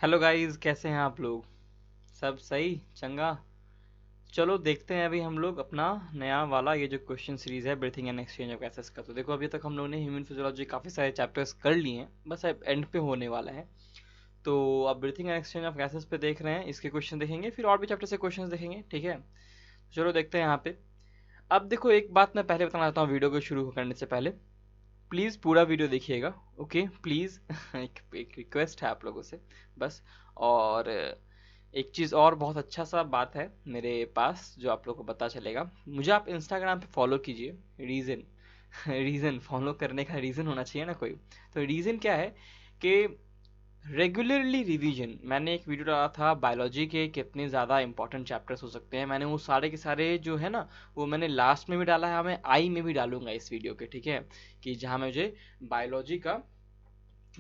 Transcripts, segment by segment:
Hello guys, कैसे हैं आप लोग? सब सही चंगा। चलो देखते हैं अभी हम लोग अपना नया वाला ये जो क्वेश्चन सीरीज है breathing and exchange of gases का। तो देखो अभी तक हम लोगों ने ह्यूमन फिजियोलॉजी काफ़ी सारे चैप्टर्स कर लिए हैं, बस अब एंड पे होने वाला है। तो अब breathing and exchange of gases पे देख रहे हैं, इसके क्वेश्चन देखेंगे, फिर और भी चैप्टर से क्वेश्चन देखेंगे, ठीक है। चलो देखते हैं यहाँ पे। अब देखो एक बात मैं पहले बताना चाहता हूँ वीडियो को शुरू करने से पहले। प्लीज़ पूरा वीडियो देखिएगा, ओके प्लीज़। एक रिक्वेस्ट है आप लोगों से बस। और एक चीज़ और बहुत अच्छा सा बात है मेरे पास जो आप लोगों को पता चलेगा, मुझे आप इंस्टाग्राम पे फॉलो कीजिए। रीज़न रीज़न फॉलो करने का रीज़न होना चाहिए ना कोई। तो रीज़न क्या है कि रेगुलरली रिवीजन, मैंने एक वीडियो डाला था बायोलॉजी के कितने ज़्यादा इंपॉर्टेंट चैप्टर्स हो सकते हैं। मैंने वो सारे के सारे जो है ना, वो मैंने लास्ट में भी डाला है, मैं आई में भी डालूंगा इस वीडियो के, ठीक है। कि जहाँ मुझे बायोलॉजी का,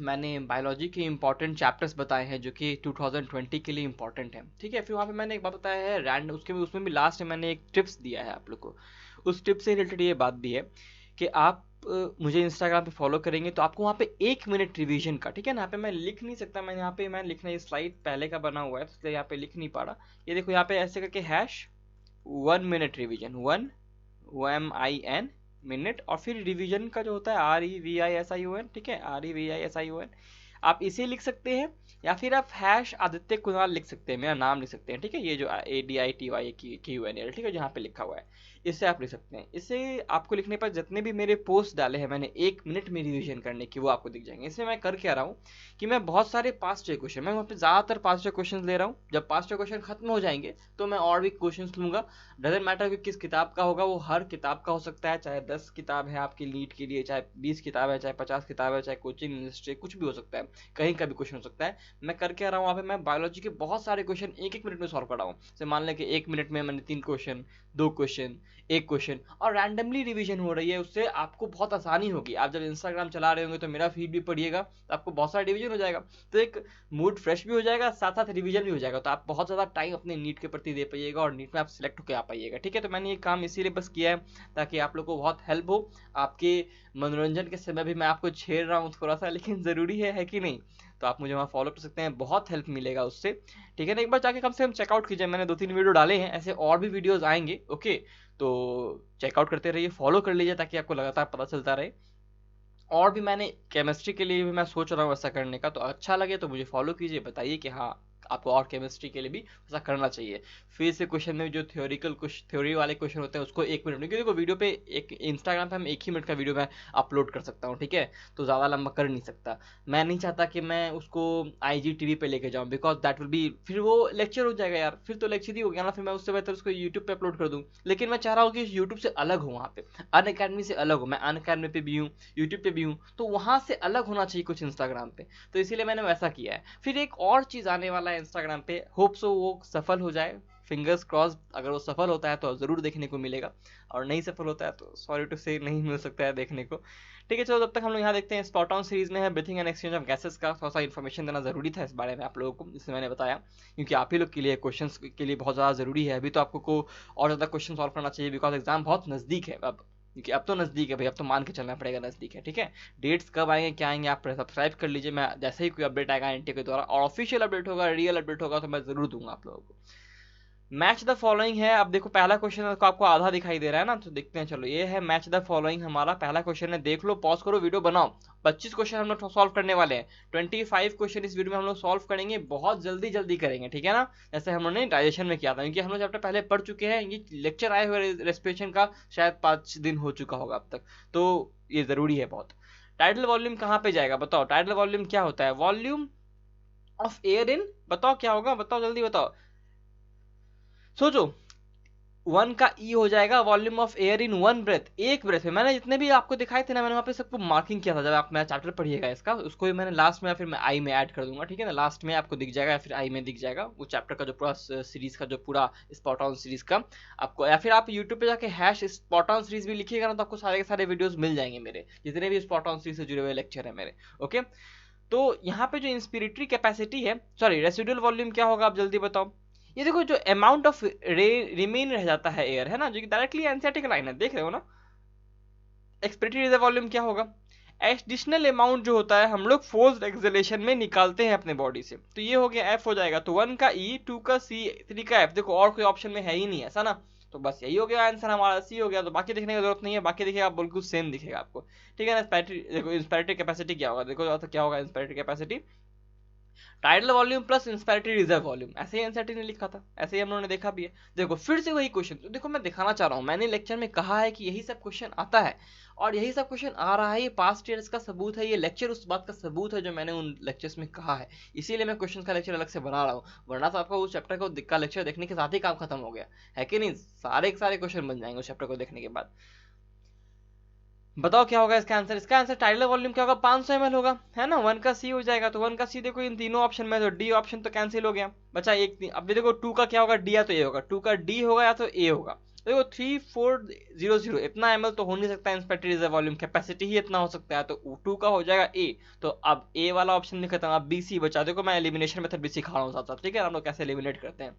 मैंने बायोलॉजी के इंपॉर्टेंट चैप्टर्स बताए हैं जो कि 2020 के लिए इंपॉर्टेंट है, ठीक है। फिर वहाँ पे मैंने एक बात बताया है रैंड, उसके भी उसमें भी लास्ट में मैंने एक टिप्स दिया है आप लोग को। उस टिप से रिलेटेड ये बात भी है कि आप मुझे इंस्टाग्राम पे फॉलो करेंगे तो आपको वहाँ पे 1 मिनट रिवीजन का, ठीक है ना। यहाँ पे मैं लिख नहीं सकता, मैं यहाँ पे मैं लिखना, ये स्लाइड पहले का बना हुआ है तो इसलिए यहाँ पे लिख नहीं पा रहा। ये देखो यहाँ पे ऐसे करके hash 1 minute revision, 1 MIN minute, और फिर रिवीजन का जो होता है REVISION, ठीक है, REVISION। आप इसे लिख सकते हैं या फिर आप हैश आदित्य कुणाल लिख सकते हैं, मेरा नाम लिख सकते हैं, ठीक है। ये जो ADITYQUNL, ठीक है, जहाँ पे लिखा हुआ है, इससे आप लिख सकते हैं। इससे आपको लिखने पर जितने भी मेरे पोस्ट डाले हैं मैंने 1 मिनट में रिवीजन करने की, वो आपको दिख जाएंगे। इसमें मैं कर क्या रहा हूँ कि मैं बहुत सारे पास्ट ईयर क्वेश्चन, मैं वहाँ पे ज़्यादातर पास्ट ईयर क्वेश्चन ले रहा हूँ। जब पास्ट ईयर क्वेश्चन खत्म हो जाएंगे तो मैं और भी क्वेश्चन लूंगा। डजेंट मैटर कि किस किताब का होगा, वो हर किताब का हो सकता है, चाहे 10 किताब है आपकी नीट के लिए, चाहे 20 किताब है, चाहे 50 किताब है, चाहे कोचिंग इंडस्ट्री, कुछ भी हो सकता है, कहीं का भी क्वेश्चन हो सकता है। मैं करके आ रहा हूँ वहाँ पे, मैं बायोलॉजी के बहुत सारे क्वेश्चन 1 1 मिनट में सॉल्व कर रहा हूँ। जैसे मान लें कि 1 मिनट में मैंने 3 क्वेश्चन, 2 क्वेश्चन, 1 क्वेश्चन, और रैंडमली रिवीजन हो रही है। उससे आपको बहुत आसानी होगी। आप जब इंस्टाग्राम चला रहे होंगे तो मेरा फीड भी पढ़िएगा तो आपको बहुत सारा रिवीजन हो जाएगा। तो एक मूड फ्रेश भी हो जाएगा, साथ साथ रिवीजन भी हो जाएगा, तो आप बहुत ज़्यादा टाइम अपने नीट के प्रति दे पाइएगा और नीट में आप सिलेक्ट होकर आ पाइएगा, ठीक है। तो मैंने ये काम इसीलिए बस किया है ताकि आप लोग को बहुत हेल्प हो। आपके मनोरंजन के समय भी मैं आपको छेड़ रहा हूँ थोड़ा सा, लेकिन ज़रूरी है कि नहीं। तो आप मुझे वहाँ फॉलो कर सकते हैं, बहुत हेल्प मिलेगा उससे, ठीक है ना। एक बार जाके कम से कम चेकआउट कीजिए, मैंने 2 3 वीडियो डाले हैं, ऐसे और भी वीडियोज़ आएंगे, ओके। तो चेकआउट करते रहिए, फॉलो कर लीजिए ताकि आपको लगातार पता चलता रहे। और भी मैंने केमिस्ट्री के लिए भी मैं सोच रहा हूँ ऐसा करने का, तो अच्छा लगे तो मुझे फॉलो कीजिए, बताइए कि हाँ आपको और केमिस्ट्री के लिए भी ऐसा करना चाहिए। फिर से क्वेश्चन में जो थ्योरिकल कुछ थ्योरी वाले क्वेश्चन होते हैं उसको 1 मिनट में, क्योंकि देखो वीडियो पे एक इंस्टाग्राम पे हम 1 ही मिनट का वीडियो मैं अपलोड कर सकता हूँ, ठीक है। तो ज़्यादा लंबा कर नहीं सकता। मैं नहीं चाहता कि मैं उसको IGTV पे लेके जाऊँ, बिकॉज दैट विल बी, फिर वो लेक्चर हो जाएगा यार, फिर तो लेक्चर ही हो गया ना। फिर मैं उससे बेहतर उसको यूट्यूब पे अपलोड कर दूँ। लेकिन मैं चाह रहा हूँ कि यूट्यूब से अलग हो, वहाँ पे अन अकेडमी से अलग हो। मैं अन अकेडमी पे भी हूँ, यूट्यूब पे भी हूँ, तो वहाँ से अलग होना चाहिए कुछ इंस्टाग्राम पे। तो इसीलिए मैंने वैसा किया है। फिर एक और चीज़ आने वाला है इंस्टाग्राम पे, होप सो वो सफल हो जाए, फिंगर्स क्रॉस। अगर वो सफल होता है तो ज़रूर देखने को मिलेगा, और नहीं सफल होता है तो सॉरी टू से नहीं मिल सकता है देखने को, ठीक है। चलो तब तक हम लोग यहाँ देखते हैं, स्पॉट ऑन सीरीज में है breathing and exchange of gases का। थोड़ा सा इन्फॉर्मेशन देना जरूरी था इस बारे में आप लोगों को, इसलिए मैंने बताया, क्योंकि आप ही लोग के लिए क्वेश्चन के लिए बहुत ज़्यादा ज़रूरी है। अभी तो आपको को और ज़्यादा क्वेश्चन सॉल्व करना चाहिए, बिकॉज एग्जाम बहुत नज़दीक है अब, क्योंकि अब तो नज़दीक है भाई, अब तो मान के चलना पड़ेगा नज़दीक है, ठीक है। डेट्स कब आएंगे क्या आएंगे आप सब्सक्राइब कर लीजिए, मैं जैसे ही कोई अपडेट आएगा एनटी के द्वारा, और ऑफिशियल अपडेट होगा, रियल अपडेट होगा, तो मैं ज़रूर दूंगा आप लोगों को। मैच द फॉलोइंग है। अब देखो पहला क्वेश्चन को आपको आधा दिखाई दे रहा है ना, तो देखते हैं। चलो ये है मैच द फॉलोइंग, हमारा पहला क्वेश्चन है। देख लो, पॉज करो, वीडियो बनाओ। 25 क्वेश्चन हम लोग सॉल्व करने वाले हैं। 25 क्वेश्चन इस वीडियो में हम लोग सॉल्व करेंगे, बहुत जल्दी जल्दी करेंगे, ठीक है ना। जैसे हम लोग ने डाइजेशन में किया था, क्योंकि हम लोग चैप्टर पहले पढ़ चुके हैं। ये लेक्चर आए हुए रेस्पिरेशन का शायद 5 दिन हो चुका होगा अब तक, तो ये जरूरी है बहुत। टाइटल वॉल्यूम कहाँ पे जाएगा बताओ? टाइटल वॉल्यूम क्या होता है? वॉल्यूम ऑफ एयर इन, बताओ क्या होगा, बताओ जल्दी बताओ, सोचो। 1 का ई हो जाएगा volume of air in 1 breath, एक ब्रेथ में। मैंने जितने भी आपको दिखाए थे ना, मैंने वहाँ पे सबको मार्किंग किया था। जब आप मेरा चैप्टर पढ़िएगा इसका, उसको भी मैंने लास्ट में या फिर मैं आई में ऐड कर दूंगा, ठीक है ना। लास्ट में आपको दिख जाएगा या फिर आई में दिख जाएगा वो चैप्टर का जो पूरा सीरीज का जो पूरा स्पॉट ऑन सीरीज का आपको, या फिर आप यूट्यूब पे जाके हैश स्पॉट ऑन सीरीज भी लिखिएगा ना, तो आपको सारे के सारे वीडियोज मिल जाएंगे मेरे, जितने भी स्पॉट ऑन सीरीज से जुड़े हुए लेक्चर है मेरे, ओके। तो यहाँ पे जो इंस्पिरेटरी कैपेसिटी है, सॉरी रेसिडुअल वॉल्यूम क्या होगा, आप जल्दी बताओ। ये देखो जो अमाउंट ऑफ रिमेन रह जाता है एयर, है ना, जो कि डायरेक्टली एनसीईआरटी का लाइन है, देख रहे हो ना। एक्सपिरेटरी रिजर्व वॉल्यूम क्या होगा? एडिशनल अमाउंट जो होता है हम लोग फोर्स्ड एक्सेलेरेशन में निकालते हैं अपने बॉडी से। तो ये हो गया एफ हो जाएगा, तो 1 का ई, 2 का सी, 3 का एफ। देखो और कोई ऑप्शन में है ही नहीं, ऐसा ना, तो बस यही हो गया आंसर हमारा, सी हो गया। तो बाकी देखने की जरूरत नहीं है, बाकी देखिए आप बिल्कुल सेम दिखेगा आपको, ठीक है ना। देखो इंस्पिरेटरी कैपेसिटी क्या होगा, देखो तो क्या होगा inspiratory capacity, tidal volume plus inspiratory reserve volume, ऐसे ही एनसीईआरटी ने लिखा था, ऐसे ही हम लोगों ने देखा भी है। देखो फिर से वही क्वेश्चन, तो देखो मैं दिखाना चाह रहा हूँ, मैंने लेक्चर में कहा है कि यही सब क्वेश्चन आता है और यही सब क्वेश्चन आ रहा है, ये पास्ट ईयर्स का सबूत है, ये लेक्चर उस बात का सबूत है जो मैंने उन लेक्चर्स में कहा है, इसीलिए मैं क्वेश्चन का लेक्चर अलग से बना रहा हूँ। वरना तो आपका उस चैप्टर को का लेक्चर देखने के साथ ही काम खत्म हो गया है कि नहीं, सारे के सारे क्वेश्चन बन जाएंगे उस चैप्टर को देखने के बाद। बताओ क्या होगा इसका आंसर, इसका आंसर टाइडल वॉल्यूम क्या होगा, 500 ml होगा, है ना। 1 का सी हो जाएगा, तो 1 का सी देखो इन तीनों ऑप्शन में, तो डी ऑप्शन तो कैंसिल हो गया, बचा एक। अब देखो 2 का क्या होगा, डी या तो ए होगा, 2 का डी होगा या तो ए होगा। देखो 3400 इतना एम तो हो नहीं सकता, इंस्पेक्टर रिजर्व वॉल्यूम कैपेसिटी ही इतना हो सकता है, तो 2 का हो जाएगा ए। तो अब ए वाला ऑप्शन नहीं खत्म, अब बी सी बचा। देखो मैं एलिमिनेशन मेथड भी सिखा रहा हूँ साथ साथ, ठीक है, हम लोग कैसे एलिमिनेट करते हैं।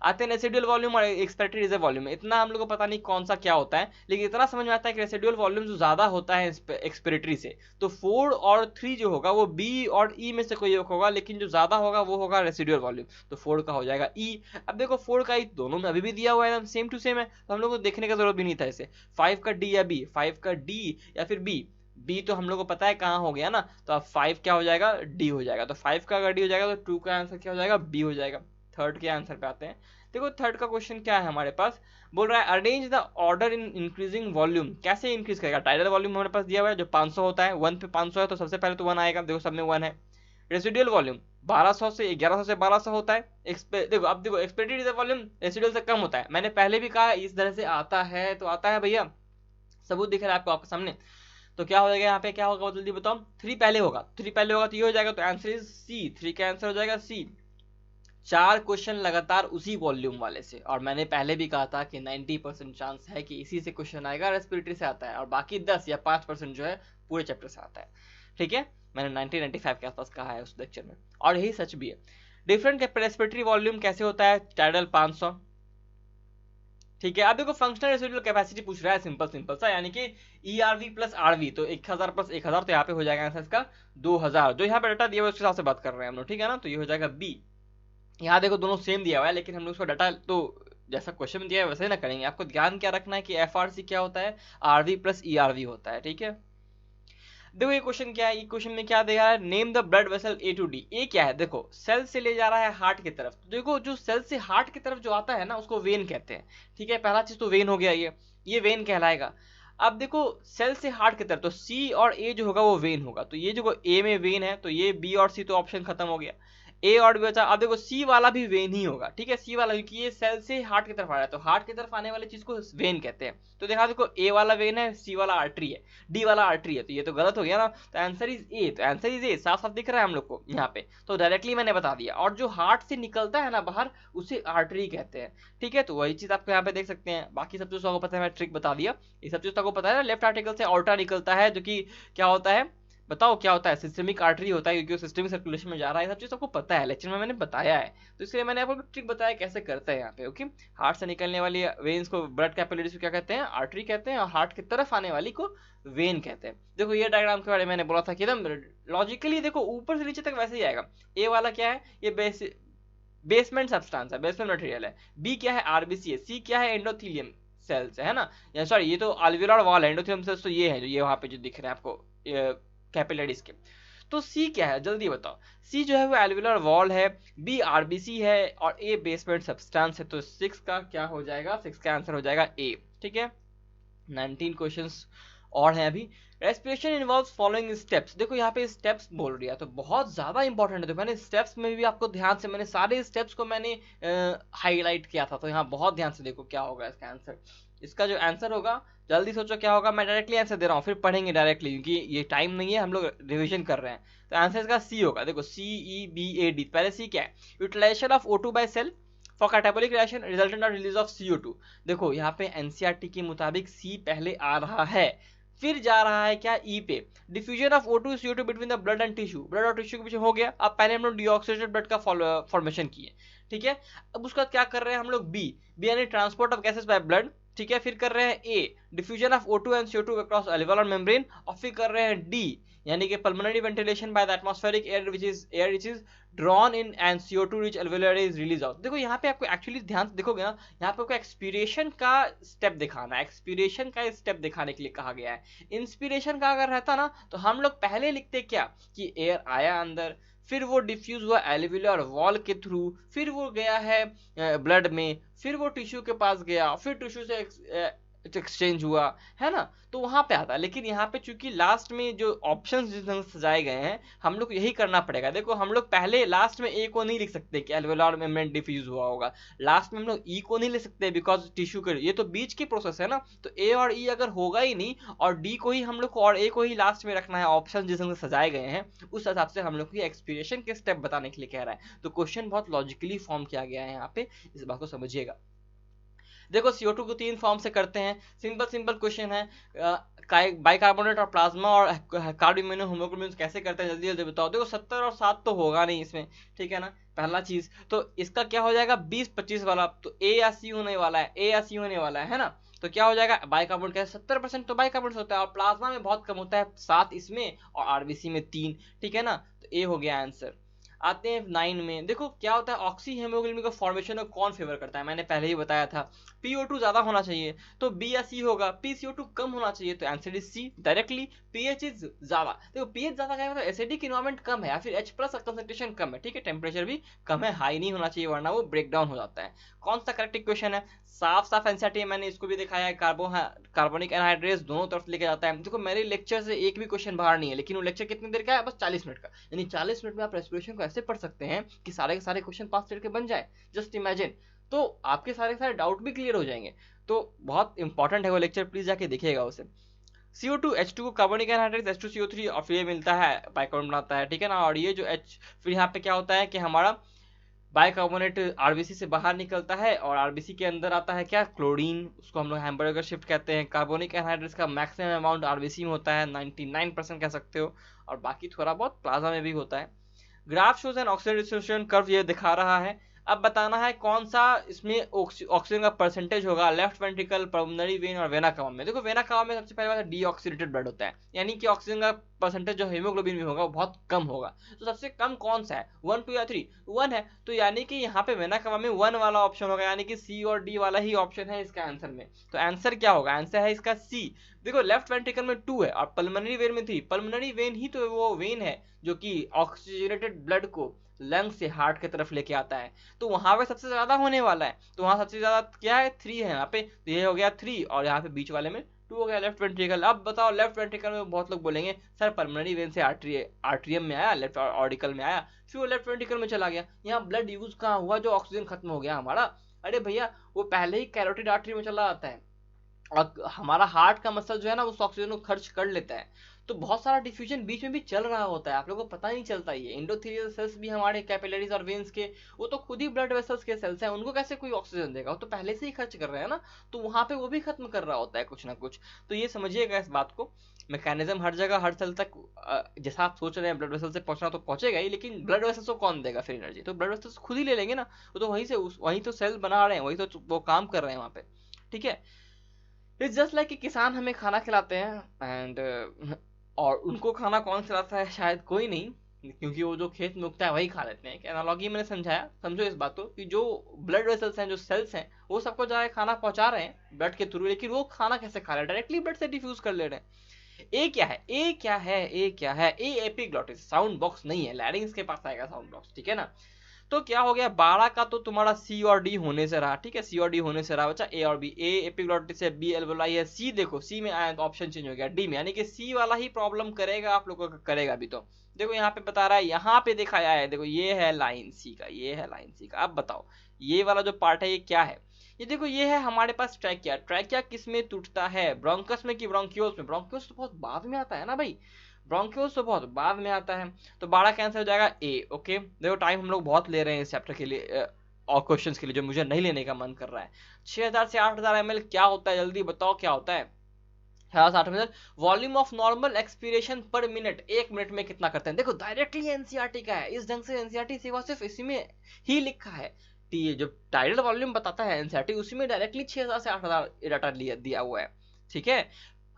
आते हैं रेसिडुअल वॉल्यूम और एक्सपेक्टेड रिजर्व वॉल्यूम। इतना हम लोग को पता नहीं कौन सा क्या होता है, लेकिन इतना समझ में आता है कि रेसिडुअल वॉल्यूम जो ज्यादा होता है एक्सपेक्टेटरी से, तो 4 और 3 जो होगा वो बी और ई में से कोई एक होगा, लेकिन जो ज्यादा होगा वो होगा रेसिडुअल वॉल्यूम, तो 4 का हो जाएगा ई। अब देखो 4 का ई दोनों में अभी भी दिया हुआ है, एकदम सेम टू सेम है, तो हम लोग को देखने का जरूरत भी नहीं था इसे। 5 का डी या बी, 5 का डी या फिर बी, बी तो हम लोग को पता है कहाँ हो गया ना, तो अब 5 क्या हो जाएगा, डी हो जाएगा। तो 5 का अगर डी हो जाएगा तो 2 का आंसर क्या हो जाएगा, बी हो जाएगा। थर्ड के आंसर पे आते हैं। देखो थर्ड का क्वेश्चन क्या है हमारे पास, बोल रहा है arrange the order in increasing volume, कैसे इंक्रीज करेगा। टाइडल वॉल्यूम हमारे पास दिया हुआ है जो 500 होता है, 1 पे 500 है तो सबसे पहले तो 1 आएगा, देखो सब में 1 है। रेसिडुअल वॉल्यूम 1200 से 1100 से 1200 होता है। देखो अब देखो एक्सपेक्टेड रिजर्व वॉल्यूम रेसिडुअल से कम होता है, मैंने पहले भी कहा इस तरह से आता है, तो आता है भैया, सबूत दिख रहा है आपको आपके सामने। तो क्या हो जाएगा यहाँ पे, क्या होगा जल्दी बताओ, 3 पहले होगा, 3 पहले होगा तो ये हो जाएगा, तो आंसर इज सी, 3 का आंसर हो जाएगा सी। 4 क्वेश्चन लगातार उसी वॉल्यूम वाले से, और मैंने पहले भी कहा था कि 90% चांस है कि इसी से क्वेश्चन आएगा, रेस्पिरेटरी से आता है, और बाकी 10 या 5% जो है पूरे चैप्टर से आता है, ठीक है। मैंने 1995 के आसपास कहा है उस लेक्चर में, और यही सच भी है। डिफरेंट रेस्पिरेटरी वॉल्यूम कैसे होता है, टाइडल 500, ठीक है। अब देखो फंक्शनल रेसिडुअल कैपेसिटी पूछ रहा है, सिंपल सिंपल सा, यानी कि ईआरवी प्लस आरवी, तो 1000 प्लस 1000, तो यहाँ पे हो जाएगा आंसर इसका 2000, जो यहाँ पे डाटा दिया हुआ है उसके हिसाब से बात कर रहे हैं हम लोग, ठीक है ना। तो ये हो जाएगा बी। यहाँ देखो दोनों सेम दिया हुआ है, लेकिन हम लोग उसका डाटा तो जैसा क्वेश्चन में दिया है वैसे ही ना करेंगे। आपको ध्यान क्या रखना है कि एफआरसी क्या होता है, आरवी प्लस ईआरवी होता है, ठीक है। देखो ये क्वेश्चन क्या है, ये क्वेश्चन में क्या दिया है, name the blood vessel A to D. A क्या है, देखो सेल से ले जा रहा है हार्ट की तरफ, तो देखो जो सेल से हार्ट की तरफ जो आता है ना उसको वेन कहते हैं, ठीक है। पहला चीज तो वेन हो गया, ये वेन कहलाएगा। अब देखो सेल से हार्ट की तरफ, तो सी और ए जो होगा वो वेन होगा, तो ये जो ए में वेन है, तो ये बी और सी तो ऑप्शन खत्म हो गया, ए और बी बचा। अब देखो सी वाला भी वेन ही होगा, ठीक है, सी वाला, क्योंकि ये सेल से हार्ट की तरफ आ रहा है, तो हार्ट की तरफ आने वाली चीज को वेन कहते हैं। तो देखा देखो ए वाला वेन है, सी वाला आर्टरी है, डी वाला आर्टरी है, तो ये तो गलत हो गया ना, तो आंसर इज ए। तो आंसर इज ए, साफ साफ दिख रहा है हम लोग को यहाँ पे, तो डायरेक्टली मैंने बता दिया। और जो हार्ट से निकलता है ना बाहर, उसे आर्टरी कहते हैं, ठीक है। तो वही चीज आपको यहाँ पे देख सकते हैं। बाकी सब चीज आपको पता है, मैं ट्रिक बता दिया, ये सब चीज आपको पता है ना। लेफ्ट आर्टिकल से ऑल्टा निकलता है, जो कि क्या होता है, बताओ क्या होता है, सिस्टमिक आर्टरी होता है, क्योंकि वो सिस्टमिक सर्कुलेशन में जा रहा है, सब चीज आपको पता है, लेक्चर में मैंने बताया है, तो इसलिए मैंने आपको ट्रिक बताया कैसे करते हैं यहाँ पे, ओके। हार्ट से निकलने वाली वेन्स को, ब्लड कैपिलरीज को क्या कहते हैं, आर्टरी कहते हैं, और हार्ट की तरफ आने वाली को वेन कहते हैं। देखो ये डायग्राम के बारे में मैंने बोला था कि एकदम लॉजिकली देखो ऊपर से नीचे तक वैसे ही आएगा। ए वाला क्या है, ये बेसमेंट सब्सटेंस है, बेसमेंट मटेरियल है। बी क्या है, आरबीसी है। सी क्या है, एंडोथेलियम सेल्स है ना, या सॉरी ये तो अल्वियोलर वॉल है, एंडोथेलियम सेल्स तो ये है जो ये वहां पे जो दिख रहे हैं आपको कैपिलरीज के। तो सी क्या है जल्दी बताओ, सी जो है वो एल्वियोलर वॉल है, बी आरबीसी है, और ए बेसमेंट सब्सटेंस है। तो 6 का क्या हो जाएगा, 6 का आंसर हो जाएगा ए, ठीक है। 19 क्वेश्चंस और हैं अभी। रेस्पिरेशन इन्वॉल्व्स फॉलोइंग स्टेप्स, देखो यहाँ पे स्टेप्स बोल रही है, तो बहुत ज्यादा इंपॉर्टेंट है। तो मैंने स्टेप्स में भी आपको ध्यान से, मैंने सारे स्टेप्स को मैंने हाईलाइट किया था, तो यहाँ बहुत ध्यान से देखो क्या होगा इसका आंसर। इसका जो आंसर होगा, जल्दी सोचो क्या होगा, मैं डायरेक्टली आंसर दे रहा हूँ, फिर पढ़ेंगे डायरेक्टली, क्योंकि ये टाइम नहीं है, हम लोग रिविजन कर रहे हैं। तो आंसर इसका सी होगा। देखो सी ई बी ए डी, पहले सी क्या है, utilisation of O2 by cell for catabolic reaction resultant of release of CO2। देखो यहाँ पे एनसीईआरटी के मुताबिक सी पहले आ रहा है, फिर जा रहा है क्या, ई पे, diffusion of O2 CO2 between the blood and tissue, blood और टिश्यू के बीच हो गया। अब पहले हम लोग डीऑक्सीडेटेड ब्लड का फॉर्मेशन किए, ठीक है। अब उसका क्या कर रहे हैं हम लोग, बी यानी transport of gases by blood ठीक है, फिर कर रहे हैं A diffusion of O2 and CO2 across alveolar membrane, और फिर कर रहे हैं डी यानी कि pulmonary ventilation by the atmospheric air which is drawn in and CO2 rich alveolar is release out. देखो यहाँ पे आपको एक्चुअली ध्यान से देखोगे ना, यहाँ पे आपको एक्सपीरेशन का स्टेप दिखाना है, एक्सपीरेशन का स्टेप दिखाने के लिए कहा गया है। इंस्पिरेशन का अगर रहता ना तो हम लोग पहले लिखते क्या कि एयर आया अंदर, फिर वो डिफ्यूज हुआ एल्वियुलर वॉल के थ्रू, फिर वो गया है ब्लड में, फिर वो टिश्यू के पास गया, फिर टिश्यू से एक्सचेंज हुआ, है ना, तो वहां पे आता है। लेकिन यहाँ पे चूंकि लास्ट में जो ऑप्शंस जिस ढंग से सजाए गए हैं, हम लोग यही करना पड़ेगा। देखो हम लोग पहले लास्ट में ए को नहीं लिख सकते कि एल्वेओलर मेम्ब्रेन डिफ्यूज हुआ होगा, लास्ट में हम लोग ई को नहीं लिख सकते बिकॉज टिश्यू के, ये तो बीच की प्रोसेस है ना, तो ए और ई अगर होगा ही नहीं और डी को ही हम लोग को और ए को ही लास्ट में रखना है, ऑप्शन जिस ढंग से सजाए गए हैं उस हिसाब से हम लोग को एक्सपीरेशन के स्टेप बताने के लिए कह रहा है। तो क्वेश्चन बहुत लॉजिकली फॉर्म किया गया है यहाँ पे, इस बात को समझिएगा। देखो CO2 को 3 फॉर्म से करते हैं, सिंपल सिंपल क्वेश्चन है, बाइकार्बोनेट और प्लाज्मा और कार्ब होमोग्लोबिन कैसे करते हैं जल्दी जल्दी बताओ। देखो 70 और 7 तो होगा नहीं इसमें, ठीक है ना, पहला चीज तो इसका क्या हो जाएगा 20-25 वाला, तो ए या सी होने वाला है, ए या सी होने वाला है ना। तो क्या हो जाएगा बाइकार्बोनेट का 70% तो बाइकार्बोनेट होता है और प्लाज्मा में बहुत कम होता है 7 इसमें और आरबीसी में 3, ठीक है ना, तो ए हो गया आंसर। आते हैं 9 में, देखो क्या होता है ऑक्सी हेमोग्लोबिन का फॉर्मेशन को कौन फेवर करता है, मैंने पहले ही बताया था PO2 ज्यादा होना चाहिए तो बी या सी होगा, PCO2 कम होना चाहिए तो answer is C directly. PH is ज्यादा, देखो पीएच ज्यादा क्या मतलब एसिडिक इन्वायरमेंट कम है या फिर H+ कंसंट्रेशन कम है, ठीक है, टेम्परेचर भी कम है, हाई नहीं होना चाहिए वरना वो ब्रेक डाउन हो जाता है। कौन सा करेक्ट इक्वेशन है, साफ साफ एनसीईआरटी मैंने इसको भी दिखाया है, कार्बोनिक एनहाइड्रेट्स दोनों तरफ लेके जाता है। देखो मेरे लेक्चर से एक भी क्वेश्चन बाहर नहीं है, लेकिन वो लेक्चर कितनी देर का है, बस 40 मिनट का, यानी 40 मिनट में आप रेस्पिरेशन को ऐसे पढ़ सकते हैं कि सारे के सारे क्वेश्चन 5 मिनट के बन जाए, जस्ट इमेजिन। तो आपके सारे के सारे डाउट भी क्लियर हो जाएंगे, तो बहुत इंपॉर्टेंट है वो लेक्चर, प्लीज जाके देखिएगा उसे। CO2 H2 carbonic anhydride H2CO3 और फिर ये मिलता है बाइकार्बोनेट बनाता है, ठीक है ना, और ये जो H फिर यहाँ पे क्या होता है कि हमारा बाइकार्बोनेट आरबीसी से बाहर निकलता है और आरबीसी के अंदर आता है क्या क्लोरीन, उसको हम लोग हैम्बर्गर शिफ्ट कहते हैं। कार्बोनिक एनहाइड्रेट्स का मैक्सिमम अमाउंट आरबीसी में होता है 99% कह सकते हो, और बाकी थोड़ा बहुत प्लाज्मा में भी होता है। Graph shows N oxygen distribution curve ये दिखा रहा है। अब बताना है कौन सा इसमें ऑक्सीजन का परसेंटेज होगा लेफ्ट वेंट्रिकल, पल्मोनरी वेन और वेना कवा में। देखो वेना कवा में सबसे पहले बात डीऑक्सीडेटेड ब्लड होता है, यानी कि ऑक्सीजन का परसेंटेज जो हीमोग्लोबिन में होगा वो बहुत कम होगा। तो सबसे कम कौन सा है 1, 2 या 3, 1 है, तो यानी कि यहाँ पे वेना कवा में 1 वाला ऑप्शन होगा, यानी कि सी और डी वाला ही ऑप्शन है इसका आंसर में। तो आंसर क्या होगा, आंसर है इसका सी। देखो लेफ्ट वेंट्रिकल में 2 है और पल्मोनरी वेन में 3, पल्मोनरी वेन ही तो वो वेन है जो कि ऑक्सीजनेटेड ब्लड को लंग से हार्ट की तरफ लेके आता है, तो वहां पे सबसे ज्यादा होने वाला है, तो वहां सबसे ज्यादा क्या है 3 है यहाँ पे, तो ये हो गया 3 और यहाँ पे बीच वाले में 2 हो गया लेफ्ट वेंट्रिकल। अब बताओ लेफ्ट वेंट्रिकल में बहुत लोग बोलेंगे सर पल्मोनरी वेन से आर्ट्रियम में आया, लेफ्ट ऑर्डिकल में आया, फिर वो लेफ्ट वेंट्रिकल में चला गया, यहाँ ब्लड यूज कहाँ हुआ जो ऑक्सीजन खत्म हो गया हमारा। अरे भैया वो पहले ही कैरोटिड आर्टरी में चला आता है और हमारा हार्ट का मसल जो है ना उस ऑक्सीजन को खर्च कर लेता है, तो बहुत सारा डिफ्यूजन बीच में भी चल रहा होता है, आप लोगों को पता नहीं चलता। ये एंडोथेलियल सेल्स भी हमारे कैपिलरीज और वेन्स के, वो तो खुद ही ब्लड वेसल्स के सेल्स हैं, उनको कैसे कोई ऑक्सीजन देगा, वो तो पहले से ही खर्च कर रहे हैं ना, तो वहां पे वो भी खत्म कर रहा होता है कुछ ना कुछ। तो ये समझिएगा इस बात को, मैकेनिज्म हर जगह हर सेल तक जैसा आप सोच रहे हैं ब्लड वेसल से पहुंचना तो पहुंचेगा ही, लेकिन ब्लड वेसल्स को कौन देगा फिर एनर्जी, तो ब्लड वेसल्स खुद ही ले लेंगे ना, वो तो वहीं से वहीं तो सेल बना रहे हैं, वही तो वो काम कर रहे हैं वहां पे, ठीक है। इट्स जस्ट लाइक कि किसान हमें खाना खिलाते हैं एंड और उनको खाना कौन खिलाता है, शायद कोई नहीं, क्योंकि वो जो खेत में उगता है वही खा लेते हैं। एक एनालॉजी मैंने समझाया, समझो इस बात को कि जो ब्लड वेसल्स हैं, जो सेल्स हैं, वो सबको जाके खाना पहुंचा रहे हैं ब्लड के थ्रू, लेकिन वो खाना कैसे खा रहे हैं, डायरेक्टली ब्लड से डिफ्यूज कर ले रहे हैं। ए क्या है, ए क्या है, ए क्या है, ए एपिग्लॉटिस, साउंड बॉक्स नहीं है, लैरिंग्स के पास आएगा साउंड बॉक्स, ठीक है ना। तो क्या हो गया 12 का तो तुम्हारा सी और डी होने से रहा, ठीक है, सी और डी होने से रहा बच्चा, ए और बी, ए एपिग्लॉटिस है, बी एल्वेओलाई है, सी देखो सी में आया तो ऑप्शन चेंज हो गया डी में, यानी कि सी वाला ही प्रॉब्लम करेगा आप लोगों का, करेगा भी। तो देखो यहाँ पे बता रहा है, यहाँ पे दिखाया है, देखो ये है लाइन सी का, ये है लाइन सी का। अब बताओ ये वाला जो पार्ट है ये क्या है, ये देखो ये है हमारे पास ट्रैकिया। ट्रैकिया किस में टूटता है, ब्रोंकस में कि ब्रोंकियोल्स में, ब्रोंकियोल्स तो बहुत बाद में आता है ना भाई, ब्रोंकियोल्स तो बहुत बाद में आता है, तो 12 कैंसिल हो जाएगा ए। ओके देखो टाइम हम लोग बहुत ले रहे हैं इस चैप्टर के लिए और क्वेश्चंस के लिए, जो मुझे नहीं लेने का मन कर रहा है। 6000 से 8000 ml क्या होता है, जल्दी बताओ क्या होता है। 60 minute volume of normal expiration पर मिनट, 1 मिनट में कितना करते हैं। देखो डायरेक्टली एनसीईआरटी का है, इस ढंग से एनसीईआरटी सिवा सिर्फ इसी में ही लिखा है, जो टाइडल वॉल्यूम बताता है एनसीईआरटी, उसी में डायरेक्टली 6000 से 8000 डाटा दिया हुआ है। ठीक है,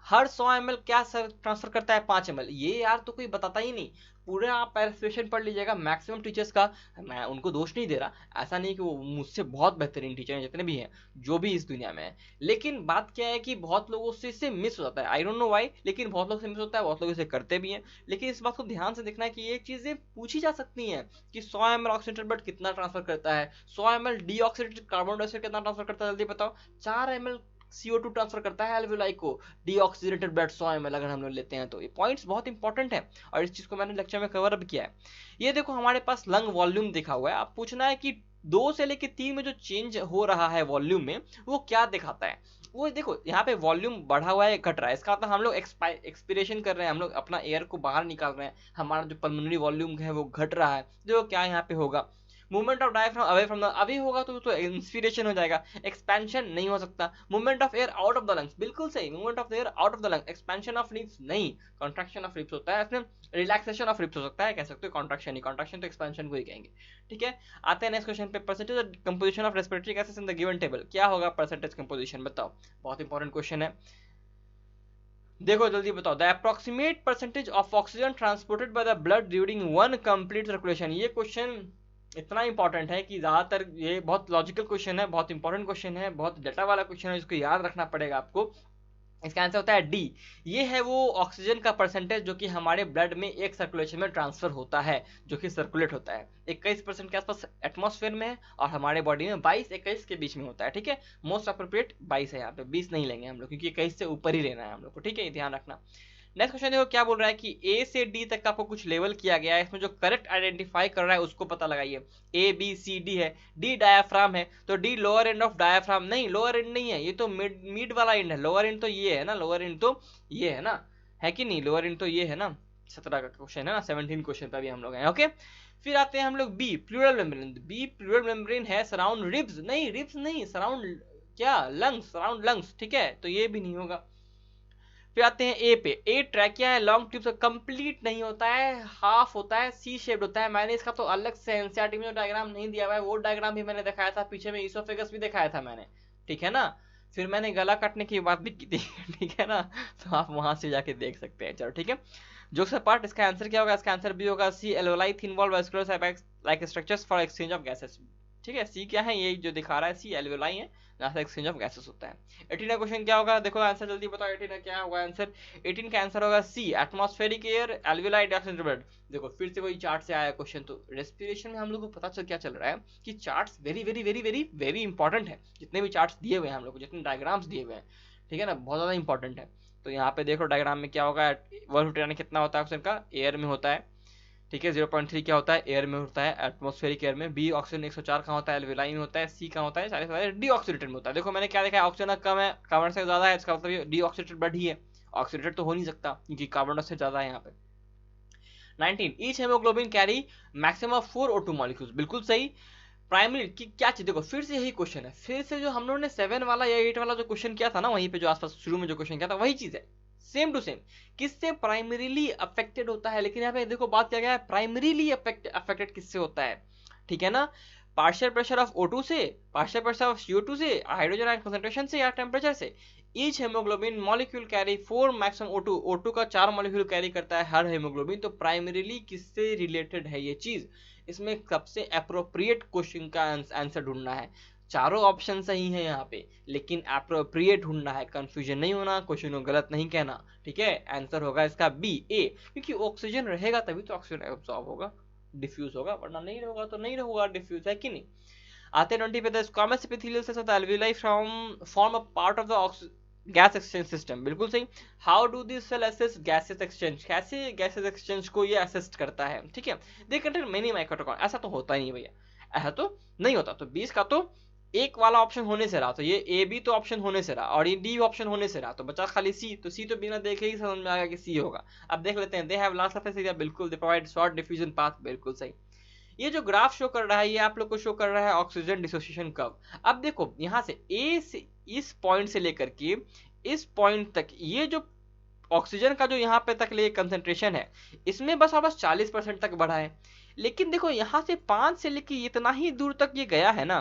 हर 100 ml क्या सर ट्रांसफर करता है 5 ml, ये यार तो कोई बताता ही नहीं। पूरे आप पैराफ्रेशन पढ़ लीजिएगा मैक्सिमम टीचर्स का। मैं उनको दोष नहीं दे रहा, ऐसा नहीं कि वो मुझसे बहुत बेहतरीन टीचर हैं जितने भी हैं, जो भी इस दुनिया में है, लेकिन बात क्या है कि बहुत लोगों से इससे मिस हो जाता है। आई डोंट नो व्हाई, लेकिन बहुत लोग से मिस होता है, बहुत लोग इसे करते भी हैं। लेकिन इस बात को ध्यान से देखना है कि ये चीजें पूछी जा सकती हैं कि 100 ml ऑक्सीडेटेड ब्लड कितना ट्रांसफर करता है, 100 ml डीऑक्सीडेटेड कार्बन डाइऑक्साइड कितना ट्रांसफर करता है, जल्दी बताओ। 4 ml CO2 ट्रांसफर करता है एल्वियोलाई को, डीऑक्सीडेटेड ब्लड 100 ml अगर हम लोग लेते हैं तो। ये पॉइंट्स बहुत इंपॉर्टेंट है और इस चीज को मैंने लेक्चर में कवर अप किया है। ये देखो हमारे पास लंग वॉल्यूम दिखा हुआ है। अब पूछना है कि 2 से लेके 3 में जो चेंज हो रहा है वॉल्यूम में, वो क्या दिखाता है। वो देखो यहाँ पे वॉल्यूम बढ़ा हुआ है, घट रहा है, इसका मतलब हम लोग एक्सपिरेशन कर रहे हैं, हम लोग अपना एयर को बाहर निकाल रहे हैं, हमारा जो पल्मोनरी वॉल्यूम है वो घट रहा है। देखो क्या यहाँ पे होगा, movement of diaphragm away from the, अभी होगा तो इंस्पिरेशन हो जाएगा, एक्सपेंशन नहीं हो सकता। Movement of air out of the lungs, बिल्कुल सही, movement of air out of the lungs. Expansion of ribs नहीं, कॉन्ट्रैक्शन ऑफ रिब्स होता है इसमें, रिलैक्सेशन ऑफ रिब्स हो सकता है, कह सकते हो कॉन्ट्रैक्शन ही, कॉन्ट्रैक्शन तो एक्सपेंशन को ही कहेंगे। ठीक है, आते हैं नेक्स्ट क्वेश्चन पे। Percentage composition of respiratory gases in the given table, क्या होगा परसेंटेज कंपोजिशन, बताओ। बहुत इंपॉर्टेंट क्वेश्चन है, देखो जल्दी बताओ। The approximate percentage of oxygen transported by the blood during one complete circulation. ये क्वेश्चन इतना इंपॉर्टेंट है कि ज्यादातर ये बहुत लॉजिकल क्वेश्चन है, बहुत इंपॉर्टेंट क्वेश्चन है, बहुत डाटा वाला क्वेश्चन है, इसको याद रखना पड़ेगा आपको। इसका आंसर होता है डी। ये है वो ऑक्सीजन का परसेंटेज जो कि हमारे ब्लड में एक सर्कुलेशन में ट्रांसफर होता है, जो कि सर्कुलेट होता है। 21% के आसपास एटमॉस्फेयर में है और हमारे बॉडी में 22-21 के बीच में होता है। ठीक है, मोस्ट अप्रोप्रिएट 22 है, यहाँ पे 20 नहीं लेंगे हम लोग, क्योंकि 21 से ऊपर ही लेना है हम लोग को। ठीक है, ध्यान रखना। नेक्स्ट क्वेश्चन देखो क्या बोल रहा है कि ए से डी तक का आपको कुछ लेवल किया गया है, इसमें जो करेक्ट आइडेंटिफाई कर रहा है उसको पता लगाइए। ए बी सी डी है, डी डायाफ्राम है, तो D lower end of diaphragm, नहीं लोअर एंड नहीं है, ये तो मिड वाला एंड है। लोअर एंड तो ये है ना, लोअर एंड तो ये है ना, है कि नहीं, लोअर एंड तो ये है ना। 17 का क्वेश्चन है ना, 17 क्वेश्चन पे भी हम लोग हैं। ओके, फिर आते हैं हम लोग B, pleural membrane. B pleural membrane है सराउंड रिब्स, नहीं रिब्स नहीं, सराउंड क्या, लंग्स, सराउंड लंग्स। ठीक है, तो ये भी नहीं होगा। फिर आते हैं ए पे। ए ट्रैकिया है, लॉन्ग ट्यूब से कंप्लीट नहीं होता है, हाफ होता है, सी शेप्ड होता है। मैंने इसका तो अलग से एनसीईआरटी में जो डायग्राम नहीं दिया हुआ है, वो डायग्राम भी मैंने दिखाया था, पीछे में इसोफेगस भी दिखाया था मैंने। ठीक है ना, फिर मैंने गला काटने की बात भी की थी। ठीक है ना, तो आप वहां से जाके देख सकते हैं। चलो ठीक है, जोक्स अपार्ट, इसका आंसर क्या होगा, इसका आंसर भी होगा C, alveoli thin wall vascular like structures for exchange of gases. ठीक है, सी क्या है, ये जो दिखा रहा है सी एल्वेओलाई है, जहां से एक्सचेंज ऑफ गैसेस होता है। 18 का क्वेश्चन क्या होगा, देखो आंसर जल्दी बताओ, 18 का क्या होगा आंसर। 18 का आंसर होगा C, atmospheric air alveoli dioxygen blood. देखो फिर से वही चार्ट से आया क्वेश्चन, तो रेस्पिरेशन में हम लोग को पता चल क्या चल रहा है कि charts very very very very very important है। जितने भी चार्ट्स दिए हुए हैं हम लोग को, जितने डायग्राम्स दिए हुए हैं, ठीक है ना, बहुत ज्यादा इंपॉर्टेंट है। तो यहाँ पे देखो डायग्राम में क्या होगा, 150 कितना होता है ऑक्सीजन का, एयर में होता है। ठीक है, 0.3 क्या होता है, एयर में होता है, एटमॉस्फेरिक एयर में। बी ऑक्सीजन 104 कहाँ होता है, एल्वेओलाई में होता है। सी कहाँ होता है, 40 डीऑक्सीडेटेड में होता है। देखो मैंने क्या देखा है, ऑक्सीजन कम है, कार्बन डाइऑक्साइड ज्यादा है, इसका मतलब डीऑक्सीडेटेड ब्लड ही है, ऑक्सीडेटेड तो हो नहीं सकता क्योंकि कार्बन डाइऑक्साइड ज्यादा है यहाँ पे। 19, each haemoglobin carry maximum of 4 O2 molecules, बिल्कुल सही। प्राइमरी की क्या चीज, देखो फिर से यही क्वेश्चन है, फिर से जो हम लोगों ने 7 वाला या 8 वाला जो क्वेश्चन किया था ना, वहीं पे जो आसपास शुरू में जो क्वेश्चन किया था वही चीज है, सेम टू सेम। किससे प्राइमरीली अफेक्टेड होता है, लेकिन यहाँ पे देखो बात क्या है, प्राइमरीली अफेक्टेड किससे होता है। ठीक है ना, पार्शियल प्रेशर ऑफ O2 से, पार्शियल प्रेशर ऑफ CO2 से, हाइड्रोजन आयन कंसंट्रेशन से, या टेम्परेचर से। Each haemoglobin molecule carry 4 maximum O2, O2 का 4 मॉलिक्यूल कैरी करता है हर हेमोग्लोबिन। तो प्राइमरीली किससे रिलेटेड है ये चीज, इसमें सबसे अप्रोप्रिएट क्वेश्चन का आंसर ढूंढना है। चारों ऑप्शन सही है यहाँ पे, लेकिन अप्रोप्रिएट ढूंढना है, कंफ्यूजन नहीं होना, क्वेश्चन को गलत नहीं कहना। ठीक है, आंसर होगा इसका बी, ए, क्योंकि ऑक्सीजन रहेगा तभी तो ऑक्सीजन एब्सॉर्ब होगा, डिफ्यूज होगा, वरना नहीं होगा तो नहीं होगा डिफ्यूज, है कि नहीं। आते 20 पे, the squamous epithelial cells of the alveoli form a part of the gas exchange system, बिल्कुल सही। How do this cell assess gases exchange, कैसे गैसेस एक्सचेंज को ये असेस्ट करता है। ठीक है, दे कंटेन मेनी माइक्रोटोकॉन, ऐसा तो होता ही नहीं भैया, ऐसा तो नहीं होता। तो 20 का तो एक वाला ऑप्शन होने से रहा, तो ये ए बी तो ऑप्शन होने से रहा, और ये डी ऑप्शन होने से रहा, तो बचा खाली सी। तो सी तो बिना देखे ही समझ में आ गया कि सी होगा। अब देख लेते हैं, they have large surface area, बिल्कुल। They provide short diffusion path, बिल्कुल सही। ये जो ग्राफ शो कर रहा है, ये आप लोग को शो कर रहा है ऑक्सीजन डिसोसिएशन कर्व। अब देखो यहाँ से ए से, इस पॉइंट से लेकर के इस पॉइंट तक, ये जो ऑक्सीजन का जो यहाँ पे तक ले कंसंट्रेशन है, इसमें बस और बस 40% तक बढ़ा है। लेकिन देखो यहाँ से 5 से लेके इतना ही दूर तक ये गया है ना,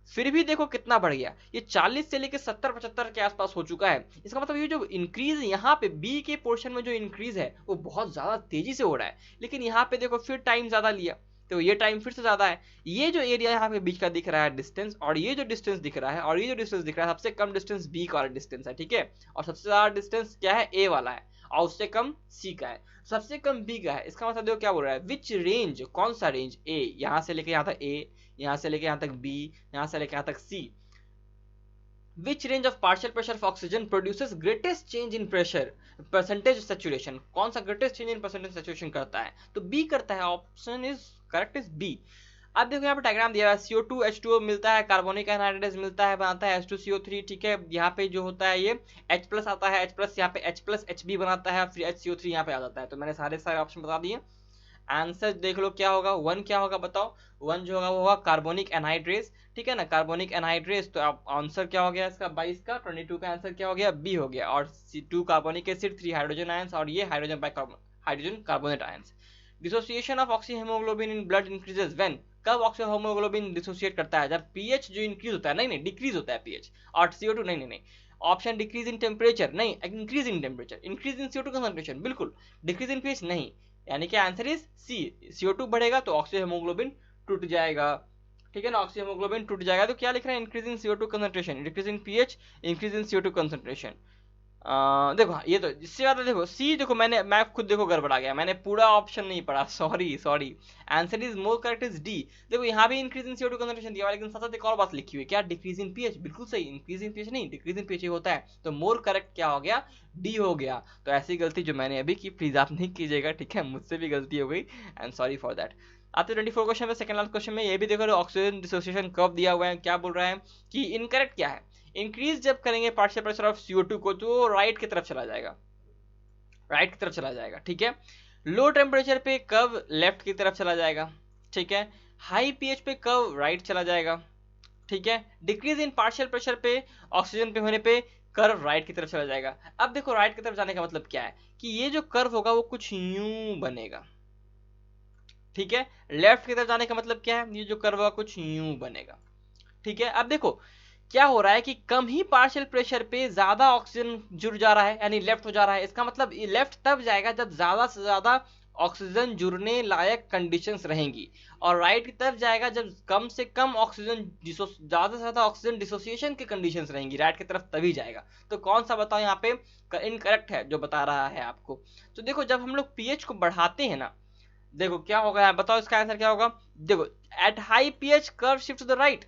फिर भी देखो कितना बढ़ गया, ये 40 से लेके 70-75 के आसपास हो चुका है। इसका मतलब ये जो इंक्रीज यहाँ पे बी के पोर्शन में जो इंक्रीज है वो बहुत ज्यादा तेजी से हो रहा है, लेकिन यहाँ पे देखो फिर टाइम ज्यादा लिया, तो ये टाइम फिर से ज्यादा है। ये जो एरिया यहाँ पे बीच का दिख रहा है डिस्टेंस, और ये जो डिस्टेंस दिख रहा है, और ये जो डिस्टेंस दिख रहा है, सबसे कम डिस्टेंस बी का डिस्टेंस है, ठीक है, और सबसे ज्यादा डिस्टेंस क्या है, ए वाला है, और उससे कम सी का है, सबसे कम बी का है। इसका मतलब देखो क्या बोल रहा है, विच रेंज, कौन सा रेंज, ए यहाँ से लेके यहाँ तक, ए यहाँ से लेके यहाँ तक, बी यहाँ से लेके यहाँ तक, सी, which range of partial pressure of oxygen produces greatest change in pressure percentage saturation, कौन सा greatest change in percentage saturation करता है, तो B करता है, option is correct is B. अब देखो यहाँ पे डायग्राम दिया है, CO2 H2O मिलता है, कार्बोनिक एनहाइड्रेट मिलता है, बनाता है H2CO3, ठीक है, यहाँ पे जो होता है ये H प्लस आता है, H प्लस यहाँ पे H प्लस HB बनाता है, फिर HCO3 यहाँ पे आ जाता है। तो मैंने सारे ऑप्शन बता दिए, आंसर देख लो क्या होगा, वन क्या होगा बताओ, वन जो होगा वो होगा कार्बोनिक एनहाइड्रेस, ठीक है ना, कार्बोनिक एनहाइड्रेस। तो अब आंसर क्या हो गया इसका 22 का, 22 का आंसर क्या हो गया, बी हो गया। और C2 carbonic acid, 3 hydrogen ions, और ये hydrogen hydrogen carbonate ions. Dissociation of oxy haemoglobin in blood increases when, कब ऑक्सी हेमोग्लोबिन डिसोसिएट करता है, जब पीएच जो इंक्रीज होता है, नहीं डिक्रीज होता है पीएच, और CO2 नहीं, ऑप्शन डिक्रीज इन टेम्परेचर नहीं, increase in temperature, increase in CO2 concentration बिल्कुल, डिक्रीज इन पीएच नहीं, यानी कि आंसर इज सी, CO2 बढ़ेगा तो ऑक्सी हेमोग्लोबिन टूट जाएगा, ठीक है ना, ऑक्सी हेमोग्लोबिन टूट जाएगा। तो क्या लिख रहे हैं, increase in CO2 concentration, decrease in pH, increase in CO2 concentration. देखो ये तो इससे ज्यादा देखो सी, देखो मैं खुद देखो गड़बड़ा गया, मैंने पूरा ऑप्शन नहीं पढ़ा, sorry. Answer is more correct is D. देखो यहाँ भी इंक्रीज इन CO2 कंसंट्रेशन दिया, लेकिन साथ साथ एक और बात लिखी हुई है, क्या, डिक्रीज इन पीएच, बिल्कुल सही, इंक्रीज इन पीएच नहीं, डिक्रीज इन पीएच होता है, तो मोर करेक्ट क्या हो गया, डी हो गया। तो ऐसी गलती जो मैंने अभी की प्लीज आप नहीं कीजिएगा, ठीक है, मुझसे भी गलती हो गई एंड सॉरी फॉर दैट। आते 24 क्वेश्चन में, सेकंड लास्ट क्वेश्चन में ये भी देखो ऑक्सीजन डिसोसिएशन कब दिया हुआ है, क्या बोल रहा है कि इनकरेक्ट क्या है, इंक्रीज जब करेंगे पार्शियल प्रेशर ऑफ CO2 को तो राइट की तरफ चला जाएगा, राइट की तरफ चला जाएगा, ठीक है। लो टेम्परेचर पे कब लेफ्ट की तरफ चला जाएगा, ठीक है। हाई पीएच पे कब राइट चला जाएगा, ठीक है। डिक्रीज इन पार्शियल प्रेशर पे ऑक्सीजन पे होने पे कर्व राइट की तरफ चला जाएगा। अब देखो राइट की तरफ जाने का मतलब क्या है कि ये जो कर्व होगा वो कुछ यूं बनेगा, ठीक है। लेफ्ट की तरफ जाने का मतलब क्या है, ये जो कर्व होगा कुछ यूं बनेगा, ठीक है। अब देखो क्या हो रहा है कि कम ही पार्शियल प्रेशर पे ज्यादा ऑक्सीजन जुड़ जा रहा है, यानी लेफ्ट हो जा रहा है। इसका मतलब लेफ्ट तब जाएगा जब ज्यादा से ज्यादा ऑक्सीजन जुड़ने लायक कंडीशंस रहेंगी, और राइट की तरफ जाएगा जब कम से कम ऑक्सीजन, ज्यादा से ज्यादा ऑक्सीजन डिसोसिएशन की कंडीशंस रहेंगी, राइट की तरफ तभी जाएगा। तो कौन सा बताओ यहाँ पे इनकरेक्ट है जो बता रहा है आपको। तो देखो जब हम लोग पीएच को बढ़ाते हैं ना, देखो क्या होगा, बताओ इसका आंसर क्या होगा। देखो at high pH curve shift to the right,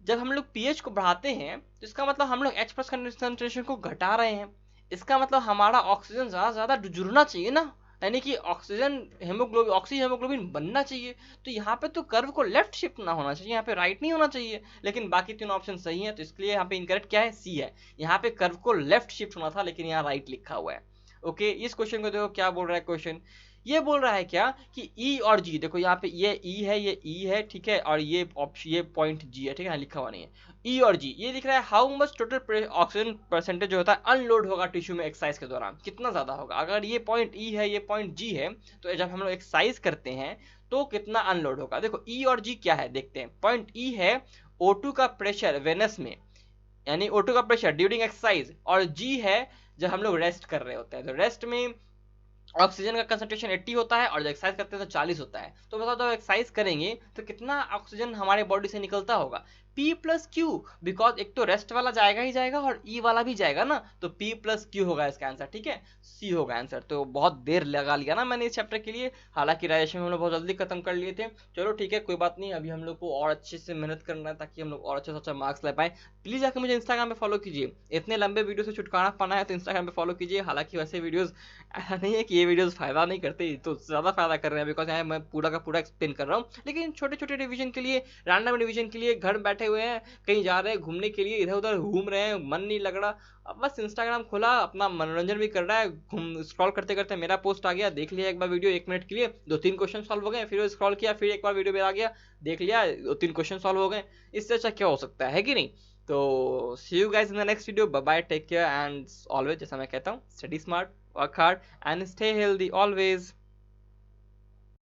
जब हम लोग पीएच को बढ़ाते हैं तो इसका मतलब हम लोग H प्लस कंसंट्रेशन को घटा रहे हैं। इसका मतलब हमारा ऑक्सीजन ज्यादा से ज्यादा जुड़ना चाहिए ना, यानी कि ऑक्सीजन हेमोग्लोबिन, ऑक्सी हेमोग्लोबिन बनना चाहिए। तो यहाँ पे तो कर्व को लेफ्ट शिफ्ट ना होना चाहिए, यहाँ पे राइट नहीं होना चाहिए। लेकिन बाकी तीनों ऑप्शन सही है, तो इसके लिए यहाँ पे इनकरेक्ट क्या है, सी है। यहाँ पे कर्व को लेफ्ट शिफ्ट होना था, लेकिन यहाँ राइट लिखा हुआ है। ओके, इस क्वेश्चन को देखो क्या बोल रहा है क्वेश्चन, ये बोल रहा है क्या कि ई और जी, देखो यहाँ पे ये ई है, ये ई है, ठीक है, और ये ऑप्शन, ये पॉइंट जी है, ठीक है, लिखा हुआ नहीं है। ई और जी ये लिख रहा है how much total oxygen percentage जो होता है अनलोड होगा टिश्यू में एक्सरसाइज के दौरान, कितना ज्यादा होगा। अगर ये पॉइंट ई है, ये पॉइंट जी है, तो जब हम लोग एक्सरसाइज करते हैं तो कितना अनलोड होगा। देखो ई और जी क्या है देखते हैं। पॉइंट ई है O2 का प्रेशर वेनस में, यानी O2 का प्रेशर ड्यूरिंग एक्सरसाइज, और जी है जब हम लोग रेस्ट कर रहे होते हैं। तो रेस्ट में ऑक्सीजन का कंसंट्रेशन 80 होता है, और जब एक्सरसाइज करते हैं तो 40 होता है। तो बताओ जब एक्सरसाइज करेंगे तो कितना ऑक्सीजन हमारे बॉडी से निकलता होगा, P प्लस क्यू, बिकॉज एक तो रेस्ट वाला जाएगा ही जाएगा और E वाला भी जाएगा ना, तो P प्लस क्यू होगा इसका आंसर, ठीक है, C होगा आंसर। तो बहुत देर लगा लिया ना मैंने इस चैप्टर के लिए, हालांकि राजेशन में हम लोग बहुत जल्दी खत्म कर लिए थे। चलो ठीक है, कोई बात नहीं, अभी हम लोग को और अच्छे से मेहनत करना है ताकि हम लोग और अच्छे से अच्छा मार्क्स ले पाए। प्लीज आके मुझे इंस्टाग्राम पे फॉलो कीजिए, इतने लंबे वीडियो से छुटकारा पाना है तो इंस्टाग्राम पे फॉलो कीजिए। हालांकि वैसे वीडियोस, ऐसा नहीं है कि ये वीडियोस फायदा नहीं करते, तो ज्यादा फायदा कर रहे हैं, बिकॉज यहाँ मैं पूरा का पूरा एक्सप्लेन कर रहा हूँ। लेकिन छोटे छोटे रिवीजन के लिए, रैंडम रिवीजन के लिए घर बैठे हुए हैं, कहीं जा रहे हैं घूमने के लिए, इधर उधर घूम रहे हैं, मन नहीं लग रहा, अब बस इंस्टाग्राम खोला, अपना मनोरंजन भी कर रहा है, घूम स्क्रॉल करते करते मेरा पोस्ट आ गया, देख लिया एक बार वीडियो 1 मिनट के लिए, 2-3 क्वेश्चन सॉल्व हो गए, फिर स्क्रॉल किया, फिर एक बार वीडियो में आ गया, देख लिया, 2-3 क्वेश्चन सॉल्व हो गए। इससे अच्छा क्या हो सकता है कि नहीं। तो see you guys in the next video, bye bye, take care, and always जैसा मैं कहता हूँ, study smart, work hard and stay healthy always.